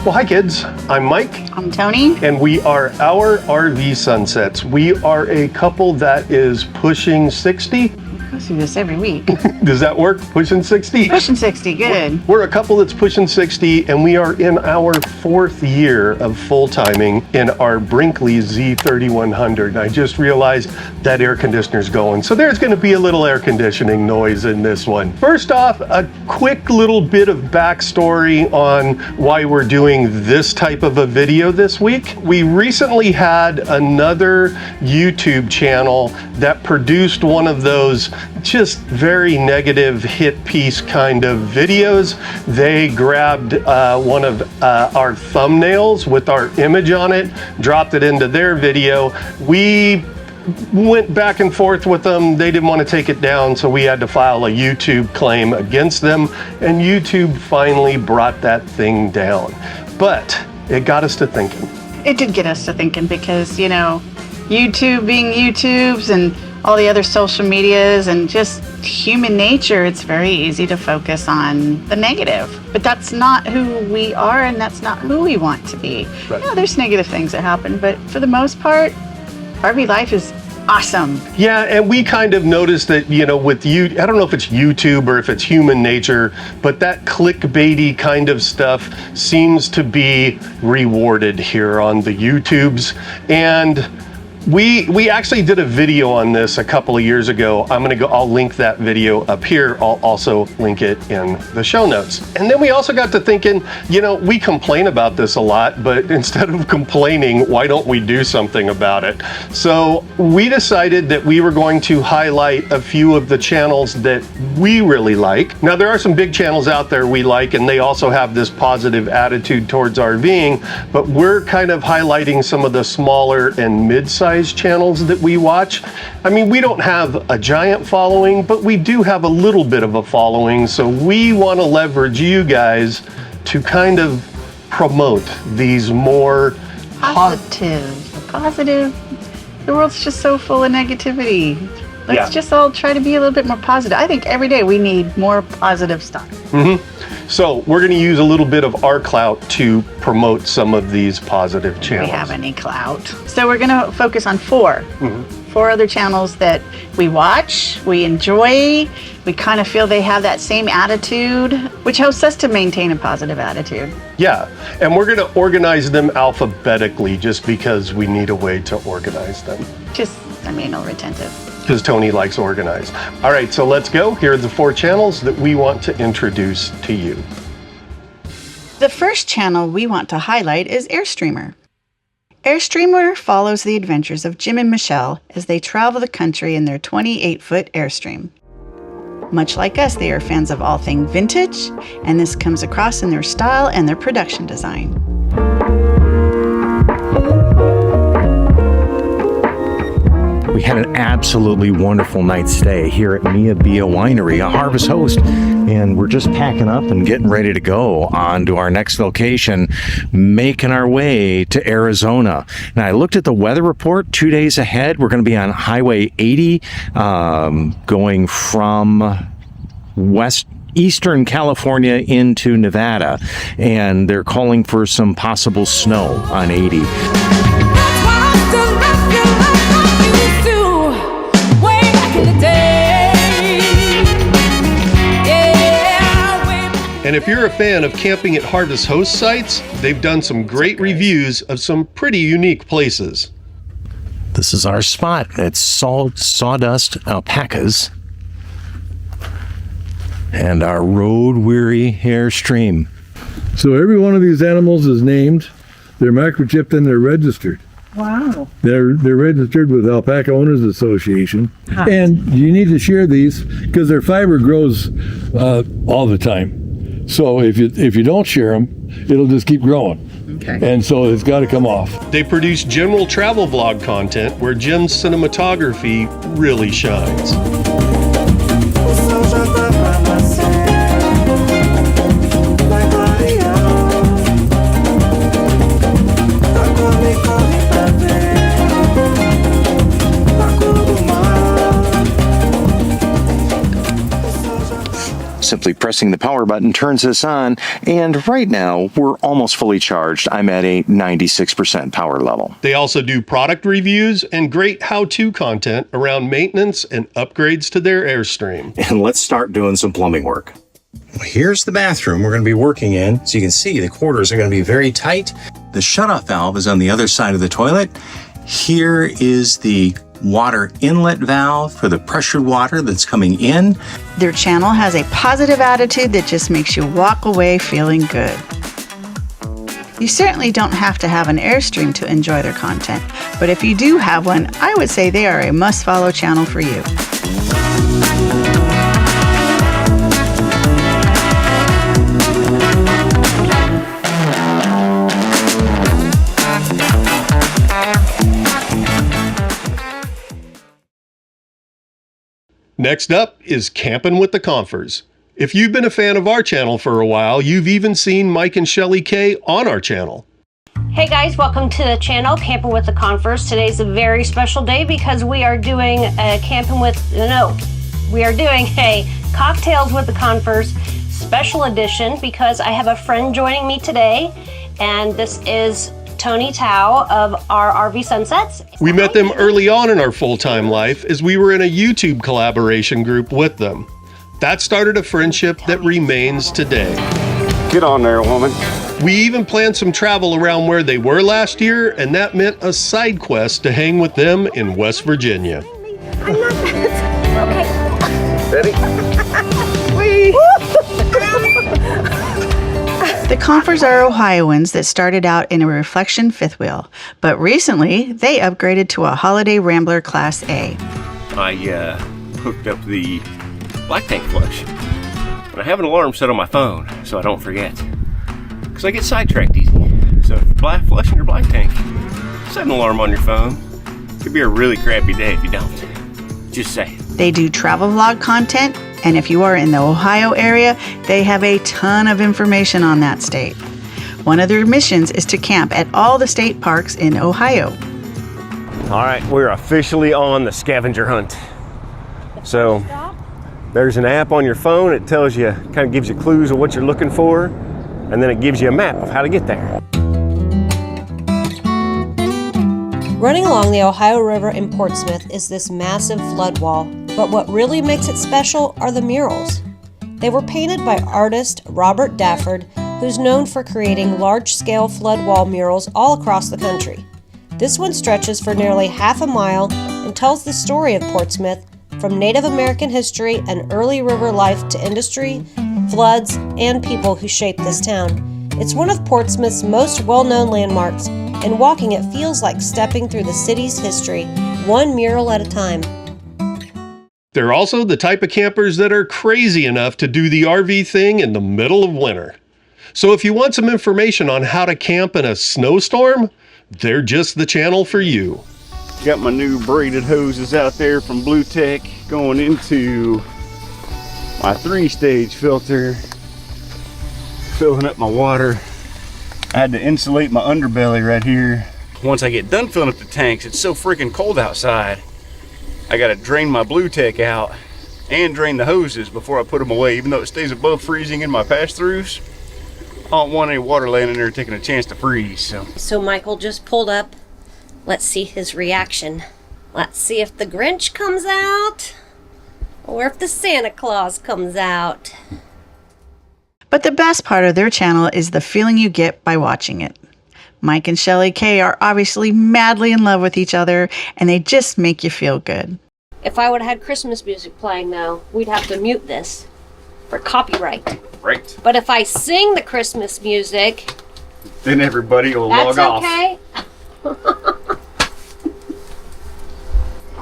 Well, hi kids, I'm Mike. I'm Tony. And we are Our RV Sunsets. We are a couple that is pushing 60. I do this every week. Does that work? Pushing 60? Pushing 60, good. We're a couple that's pushing 60, and we are in our 4th year of full-timing in our Brinkley Z3100. I just realized that air conditioner's going, so there's going to be a little air conditioning noise in this one. First off, a quick little bit of backstory on why we're doing this type of a video this week. We recently had another YouTube channel that produced one of those just very negative hit piece kind of videos. They grabbed one of our thumbnails with our image on it, dropped it into their video. We went back and forth with them. They didn't want to take it down, so we had to file a YouTube claim against them, and YouTube finally brought that thing down. But it got us to thinking. It did get us to thinking because, you know, YouTube being YouTubes and all the other social medias and just human nature, it's very easy to focus on the negative. But that's not who we are, and that's not who we want to be. Right. You know, there's negative things that happen, but for the most part, RV life is awesome. Yeah, and we kind of noticed that, you know, with you, I don't know if it's YouTube or if it's human nature, but that clickbaity kind of stuff seems to be rewarded here on the YouTubes. And we actually did a video on this a couple of years ago. I'll link that video up here. I'll also link it in the show notes. And then we also got to thinking, you know, we complain about this a lot, but instead of complaining, why don't we do something about it? So we decided that we were going to highlight a few of the channels that we really like. Now, there are some big channels out there we like, and they also have this positive attitude towards RVing, but we're kind of highlighting some of the smaller and mid-sized channels that we watch. I mean, we don't have a giant following, but we do have a little bit of a following, so we want to leverage you guys to kind of promote these more positive. The world's just so full of negativity. Let's just all try to be a little bit more positive. I think every day we need more positive stuff. So we're going to use a little bit of our clout to promote some of these positive channels. We have any clout. So we're going to focus on four other channels that we watch, we enjoy, we kind of feel they have that same attitude, which helps us to maintain a positive attitude. Yeah, and we're going to organize them alphabetically just because we need a way to organize them. Just, anal retentive. Because Tony likes organized. All right, so let's go. Here are the 4 channels that we want to introduce to you. The first channel we want to highlight is Airstreamer. Airstreamer follows the adventures of Jim and Michelle as they travel the country in their 28-foot Airstream. Much like us, they are fans of all things vintage, and this comes across in their style and their production design. We had an absolutely wonderful night's stay here at Mia Bia Winery, a Harvest host, and we're just packing up and getting ready to go on to our next location, making our way to Arizona. Now, I looked at the weather report 2 days ahead. We're going to be on Highway 80, going from eastern California into Nevada, and they're calling for some possible snow on 80. And if you're a fan of camping at Harvest host sites, they've done some great reviews of some pretty unique places. This is our spot. It's Sawdust Alpacas and our road-weary Airstream. So every one of these animals is named, they're microchipped, and they're registered. Wow. They're registered with Alpaca Owners Association. And you need to share these because their fiber grows all the time. So if you don't share them, it'll just keep growing. Okay. And so it's got to come off. They produce general travel vlog content where Jim's cinematography really shines. Simply pressing the power button turns this on, and right now we're almost fully charged. I'm at a 96% power level. They also do product reviews and great how-to content around maintenance and upgrades to their Airstream. And let's start doing some plumbing work. Here's the bathroom we're going to be working in. So you can see the quarters are going to be very tight. The shutoff valve is on the other side of the toilet. Here is the water inlet valve for the pressured water that's coming in. Their channel has a positive attitude that just makes you walk away feeling good. You certainly don't have to have an Airstream to enjoy their content, but if you do have one, I would say they are a must-follow channel for you. Next up is Campin With The Confers. If you've been a fan of our channel for a while, you've even seen Mike and Shelly K on our channel. Hey guys, welcome to the channel, Campin With The Confers. Today's a very special day because we are doing a Cocktails with the Confers special edition because I have a friend joining me today, and this is Tony Tao of our RV Sunsets. We met them early on in our full-time life as we were in a YouTube collaboration group with them. That started a friendship that remains today. Get on there, woman. We even planned some travel around where they were last year, and that meant a side quest to hang with them in West Virginia. I'm not okay. Ready? The Confers are Ohioans that started out in a reflection fifth wheel, but recently they upgraded to a Holiday Rambler Class A. I hooked up the black tank flush, and I have an alarm set on my phone so I don't forget, because I get sidetracked easy. So if you're flushing your black tank, set an alarm on your phone. It could be a really crappy day if you don't. Just saying. They do travel vlog content, and if you are in the Ohio area, they have a ton of information on that state. One of their missions is to camp at all the state parks in Ohio. All right, we're officially on the scavenger hunt. So there's an app on your phone. It tells you, kind of gives you clues of what you're looking for, and then it gives you a map of how to get there. Running along the Ohio River in Portsmouth is this massive flood wall, but what really makes it special are the murals. They were painted by artist Robert Dafford, who's known for creating large-scale flood wall murals all across the country. This one stretches for nearly half a mile and tells the story of Portsmouth from Native American history and early river life to industry, floods, and people who shaped this town. It's one of Portsmouth's most well-known landmarks, and walking it feels like stepping through the city's history, one mural at a time. They're also the type of campers that are crazy enough to do the RV thing in the middle of winter. So if you want some information on how to camp in a snowstorm, they're just the channel for you. Got my new braided hoses out there from Blue Tech going into my 3-stage filter, filling up my water. I had to insulate my underbelly right here. Once I get done filling up the tanks, it's so freaking cold outside. I gotta drain my Blue Tech out and drain the hoses before I put them away. Even though it stays above freezing in my pass-throughs, I don't want any water laying in there taking a chance to freeze. So Michael just pulled up. Let's see his reaction. Let's see if the Grinch comes out or if the Santa Claus comes out. But the best part of their channel is the feeling you get by watching it. Mike and Shelly K are obviously madly in love with each other, and they just make you feel good. If I would have had Christmas music playing though, we'd have to mute this for copyright. Right. But if I sing the Christmas music, Then everybody will that's log off. okay.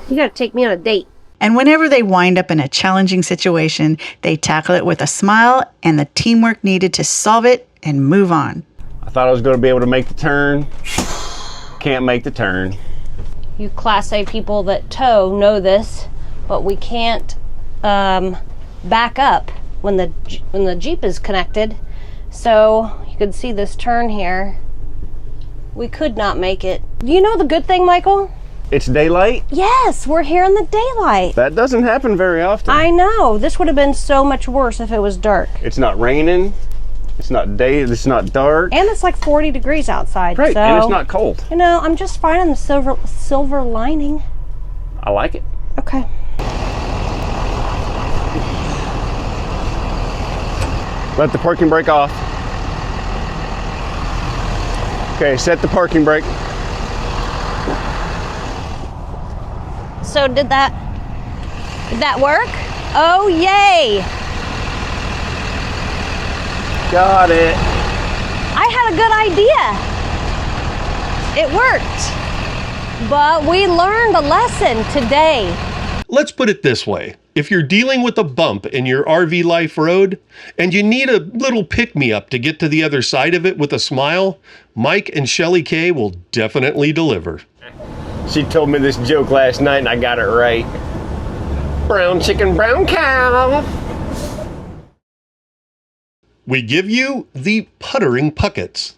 You gotta take me on a date. And whenever they wind up in a challenging situation, they tackle it with a smile and the teamwork needed to solve it and move on. I thought I was going to be able to make the turn. Can't make the turn. You Class A people that tow know this, but we can't back up when the Jeep is connected. So you can see this turn here. We could not make it. Do you know the good thing, Michael? It's daylight? Yes, we're here in the daylight. That doesn't happen very often. I know. This would have been so much worse if it was dark. It's not raining. It's not day. It's not dark. And it's like 40 degrees outside. Right, so, and it's not cold. You know, I'm just finding the silver lining. I like it. Okay. Let the parking brake off. Okay, set the parking brake. So did that work? Oh, yay! Got it. I had a good idea. It worked. But we learned a lesson today. Let's put it this way. If you're dealing with a bump in your RV life road and you need a little pick-me-up to get to the other side of it with a smile, Mike and Shelly K will definitely deliver. She told me this joke last night and I got it right. Brown chicken, brown cow. We give you the Puttering Pucketts.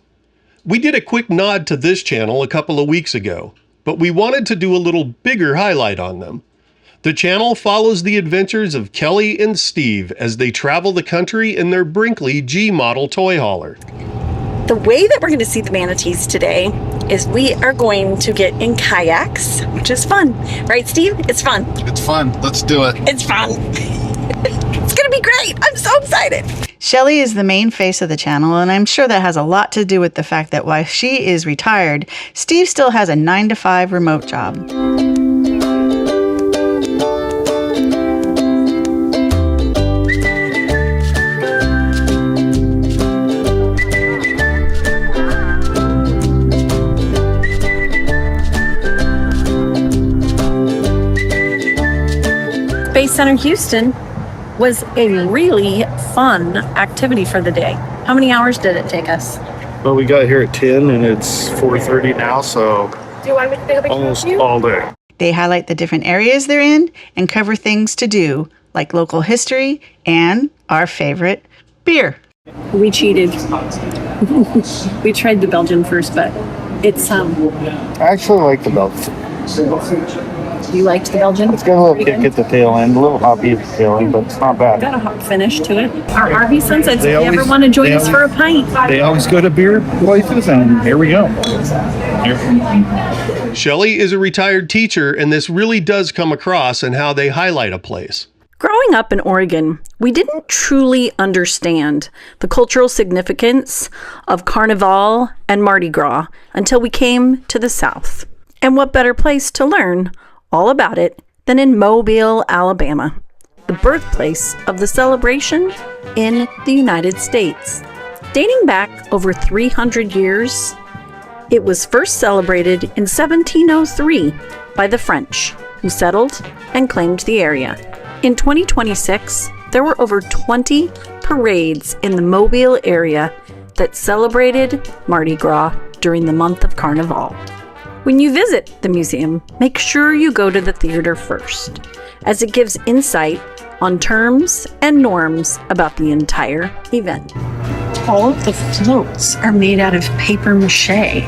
We did a quick nod to this channel a couple of weeks ago, but we wanted to do a little bigger highlight on them. The channel follows the adventures of Kelly and Steve as they travel the country in their Brinkley G model toy hauler. The way that we're going to see the manatees today is we are going to get in kayaks, which is fun. Right, Steve? It's fun. It's fun. Let's do it. It's fun. It's going to be great. I'm so excited. Shelly is the main face of the channel, and I'm sure that has a lot to do with the fact that while she is retired, Steve still has a 9-to-5 remote job. Space Center Houston was a really fun activity for the day. How many hours did it take us? Well, we got here at 10 and it's 4:30 now, so almost all day. They highlight the different areas they're in and cover things to do, like local history and our favorite, beer. We cheated. We tried the Belgian first, but it's I actually like the belt. You liked the Belgian? It's got a little kick at the tail end, a little hoppy at the tail end, but it's not bad. Got a hot finish to it. Our RV sunsets, if They you always- ever want to join they us for a pint. They always go to beer places, and here we go. Shelly is a retired teacher, and this really does come across in how they highlight a place. Growing up in Oregon, we didn't truly understand the cultural significance of Carnival and Mardi Gras until we came to the South. And what better place to learn all about it than in Mobile, Alabama, the birthplace of the celebration in the United States. Dating back over 300 years, it was first celebrated in 1703 by the French, who settled and claimed the area. In 2026, there were over 20 parades in the Mobile area that celebrated Mardi Gras during the month of Carnival. When you visit the museum, make sure you go to the theater first, as it gives insight on terms and norms about the entire event. All of the floats are made out of paper mache.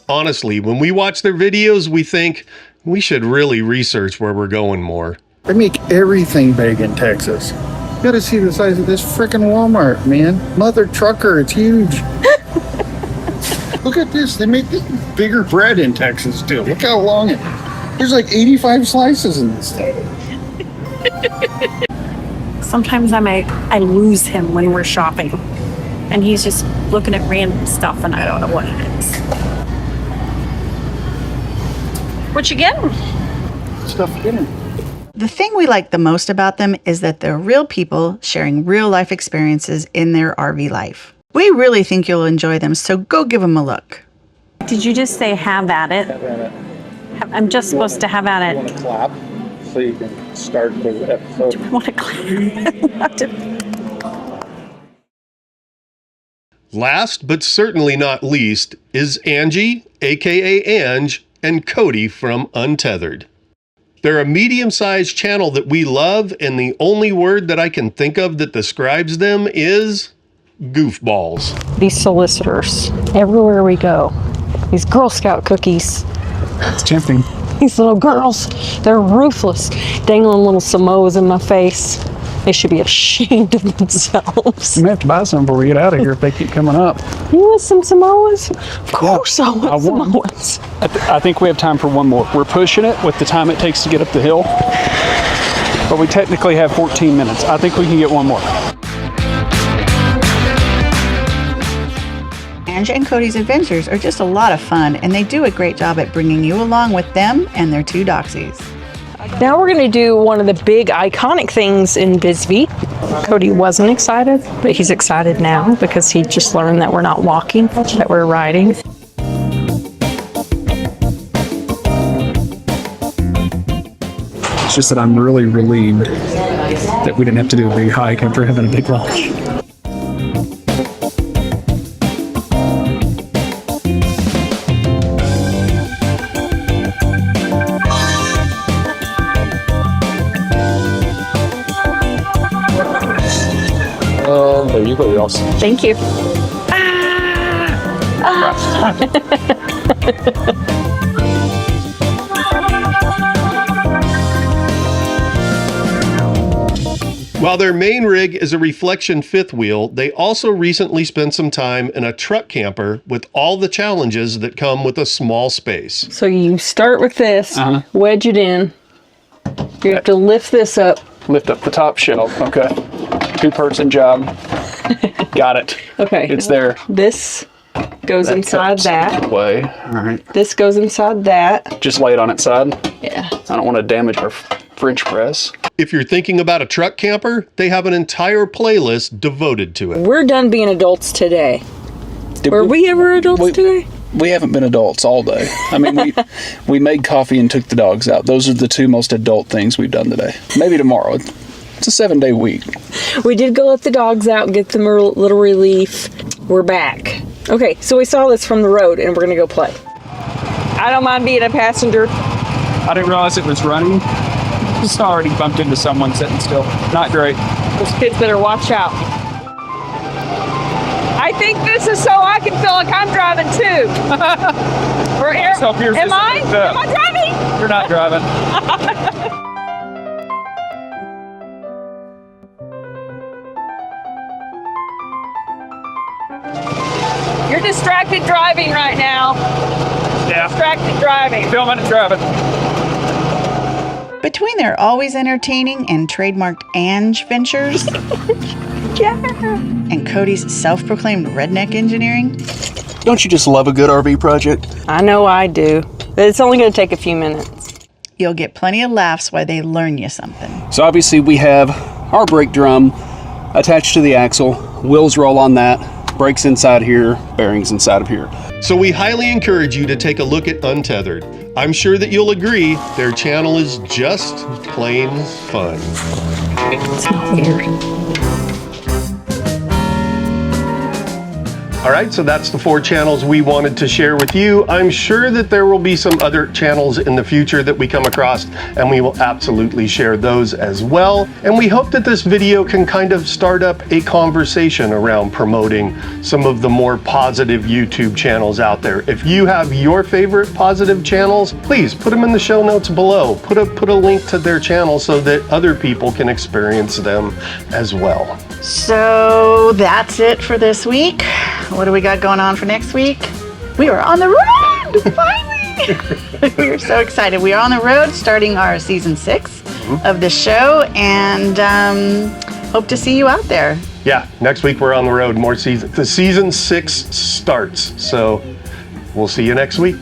Honestly, when we watch their videos, we think we should really research where we're going more. They make everything big in Texas. You gotta see the size of this frickin' Walmart, man. Mother trucker, it's huge. Look at this. They make bigger bread in Texas, too. Look how long it is. There's like 85 slices in this thing. Sometimes I lose him when we're shopping, and he's just looking at random stuff, and I don't know what it is. What you getting? Stuff in it. The thing we like the most about them is that they're real people sharing real life experiences in their RV life. We really think you'll enjoy them, so go give them a look. Did you just say have at it? Have at it. I'm just supposed to have at You it. want to clap so you can start the episode. I want to clap. Last but certainly not least is Angie, aka Ange, and Cody from Untethered. They're a medium-sized channel that we love, and the only word that I can think of that describes them is goofballs. These solicitors, everywhere we go, these Girl Scout cookies. It's tempting. These little girls, they're ruthless, dangling little Samoas in my face. They should be ashamed of themselves. You may have to buy some before we get out of here if they keep coming up. You want some Samoas? Of course I want Samoas. I think we have time for one more. We're pushing it with the time it takes to get up the hill, but we technically have 14 minutes. I think we can get one more. Ange and Cody's adventures are just a lot of fun, and they do a great job at bringing you along with them and their 2 doxies. Now we're going to do one of the big iconic things in Bisbee. Cody wasn't excited, but he's excited now because he just learned that we're not walking, that we're riding. It's just that I'm really relieved that we didn't have to do a big hike after having a big lunch. There you go, Ross. Thank you. While their main rig is a reflection fifth wheel, they also recently spent some time in a truck camper with all the challenges that come with a small space. So you start with this, wedge it in. You have to lift this up. Lift up the top shelf. Okay. 2-person job. Got it. Okay. It's there. This goes inside that. Way. All right. This goes inside that. Just lay it on its side. Yeah. I don't want to damage our French press. If you're thinking about a truck camper, they have an entire playlist devoted to it. We're done being adults today. Were we ever adults today? We haven't been adults all day. I mean, we made coffee and took the dogs out. Those are the 2 most adult things we've done today. Maybe tomorrow. It's a 7-day week. We did go let the dogs out and get them a little relief. We're back. Okay, so we saw this from the road and we're gonna go play. I don't mind being a passenger. I didn't realize it was running. Just already bumped into someone sitting still. Not great. Those kids better watch out. I think this is so I can feel like I'm driving too. Am I driving? You're not driving. You're distracted driving right now. Yeah. Distracted driving. Filming and driving. Between their always entertaining and trademarked Ange ventures, and Cody's self-proclaimed redneck engineering, Don't you just love a good RV project? I know I do. But it's only going to take a few minutes. you'll get plenty of laughs while they learn you something. So obviously we have our brake drum attached to the axle, wheels roll on that, brakes inside here, bearings inside of here. So we highly encourage you to take a look at Untethered. I'm sure that you'll agree their channel is just plain fun. It's not weird. All right, so that's the 4 channels we wanted to share with you. I'm sure that there will be some other channels in the future that we come across, and we will absolutely share those as well. And we hope that this video can kind of start up a conversation around promoting some of the more positive YouTube channels out there. If you have your favorite positive channels, please put them in the show notes below. Put a link to their channel so that other people can experience them as well. So that's it for this week. What do we got going on for next week? We are on the road, finally! We are so excited. We are on the road starting our season 6 of the show, and hope to see you out there. Yeah, next week we're on the road. More season. The season 6 starts, so we'll see you next week.